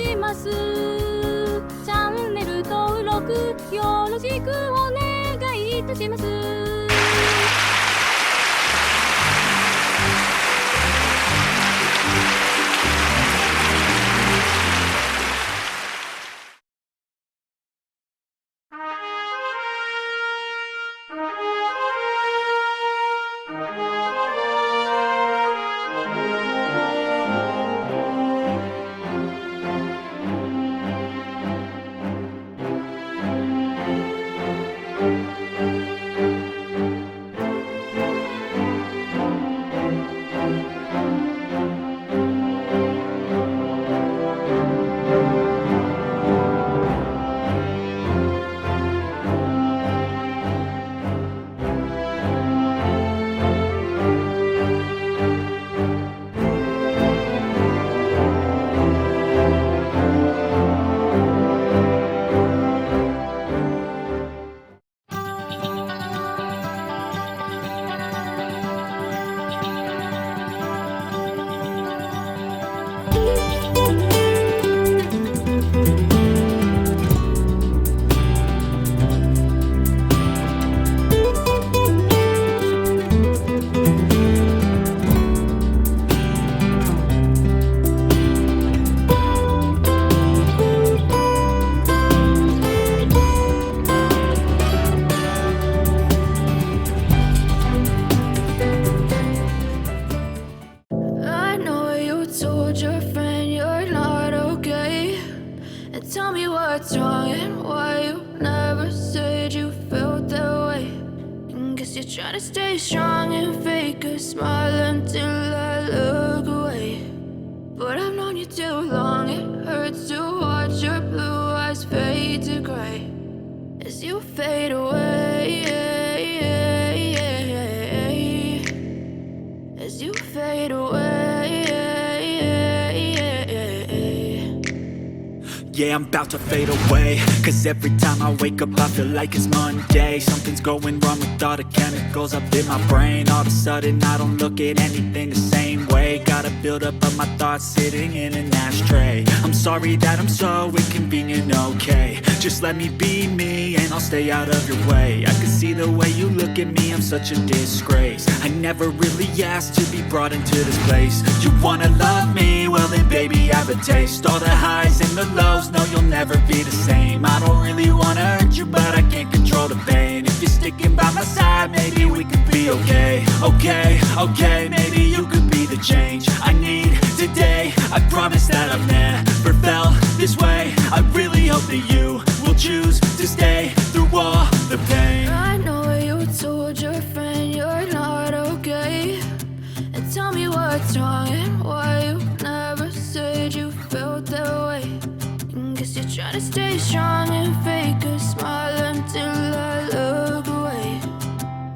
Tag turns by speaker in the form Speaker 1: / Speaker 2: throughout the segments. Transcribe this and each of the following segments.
Speaker 1: します。チャンネル登録よろしくお願いいたします。
Speaker 2: Tell me what's wrong and why you never said you felt that way. And guess you're trying to stay strong and fake a smile until I look away. But I've known you too long, it hurts to watch your blue eyes fade to gray as you fade away. As you fade away.
Speaker 3: Yeah, I'm about to fade away, cause every time I wake up I feel like it's Monday. Something's going wrong with all the chemicals up in my brain. All of a sudden I don't look at anything the same way. Got a build up of my thoughts sitting in an ashtray. I'm sorry that I'm so inconvenient, okay. Just let me be me and I'll stay out of your way. I can see the way you look at me, I'm such a disgrace. I never really asked to be brought into this place. You wanna love me? Well then baby have a taste. All the highs and the lows, no you'll never be the same. I don't really wanna hurt you but I can't control the pain. If you're sticking by my side maybe we could be okay. Okay, maybe you could be the change I need today. I promise that I've never felt this way. I really hope that you will choose to stay through all the pain.
Speaker 2: I know you told your friend you're not okay. And tell me what's wrong and why you never said you felt that way. And guess you're trying to stay strong and fake a smile until I look away.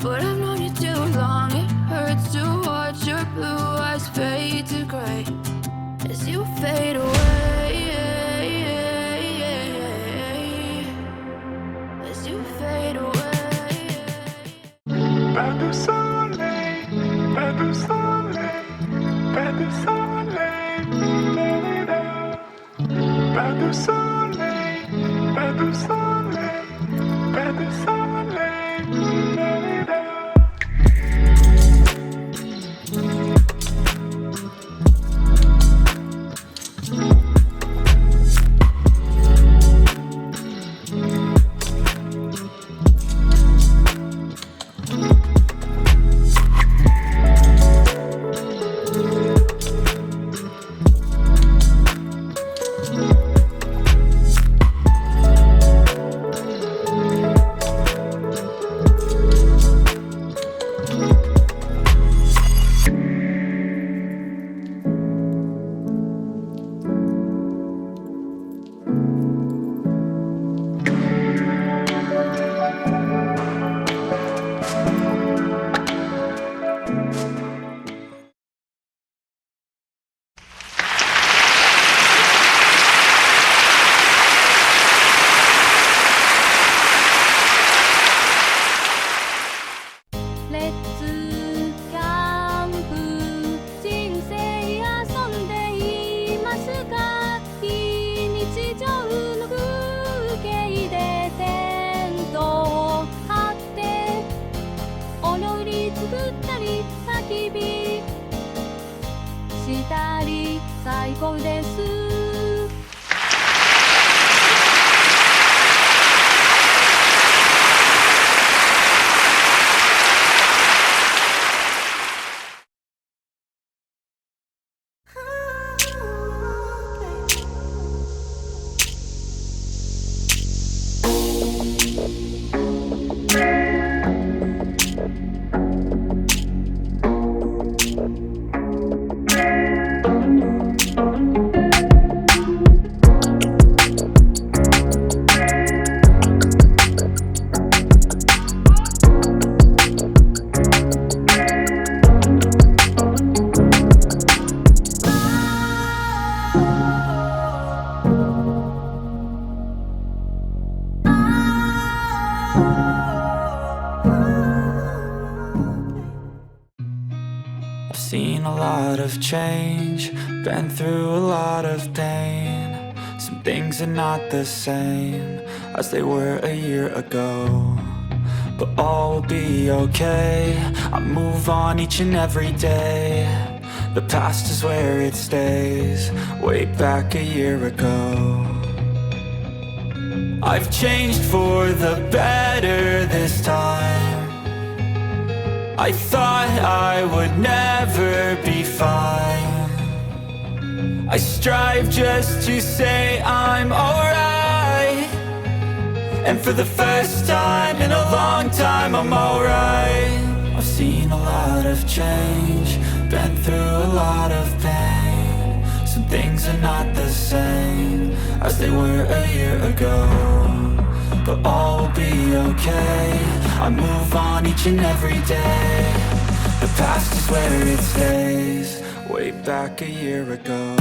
Speaker 2: But I've known you too long, it hurts to watch your blue eyes fade to gray as you fade away. As you fade away.
Speaker 4: Pas de soleil, pas de soleil, pas de soleil, pas de soleil, pas de soleil, pas de soleil.
Speaker 1: り作ったり焚き火したり最高です。
Speaker 3: I've seen a lot of change, been through a lot of pain. Some things are not the same as they were a year ago, but all will be okay. I move on each and every day. The past is where it stays, way back a year ago. I've changed for the better this time. I thought I would never be fine. I strive just to say I'm alright, and for the first time in a long time I'm alright. I've seen a lot of change, been through a lot of pain. Some things are not the same as they were a year ago, but all will be okay. I move on each and every day. The past is where it stays, way back a year ago.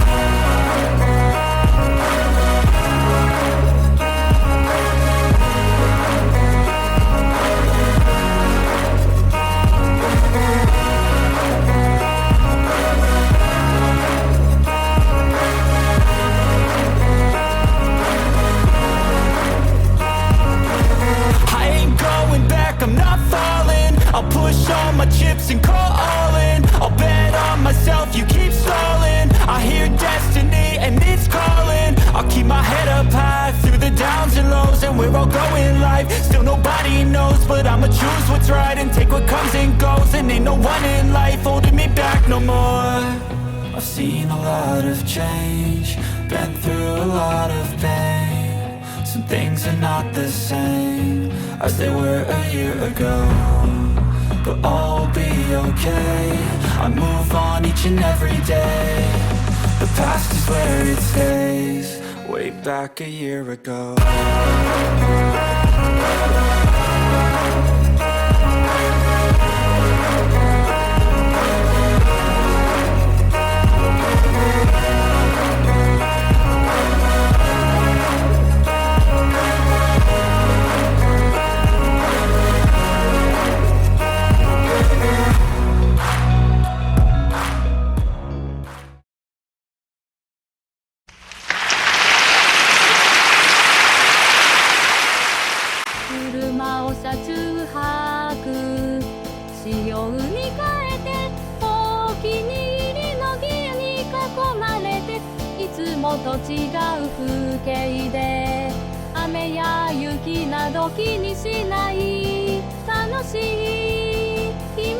Speaker 3: I'm not falling. I'll push all my chips and call all in. I'll bet on myself, you keep stalling. I hear destiny and it's calling. I'll keep my head up high through the downs and lows, and we're all going live. Still nobody knows, but I'ma choose what's right and take what comes and goes. And ain't no one in life holding me back no more. I've seen a lot of change, been through a lot of pain. Some things are not the same as they were a year ago, but all will be okay. I move on each and every day. The past is where it stays, way back a year ago.
Speaker 1: 車を車中泊仕様に変えてお気に入りのギアに囲まれていつもと違う風景で雨や雪など気にしない楽しい気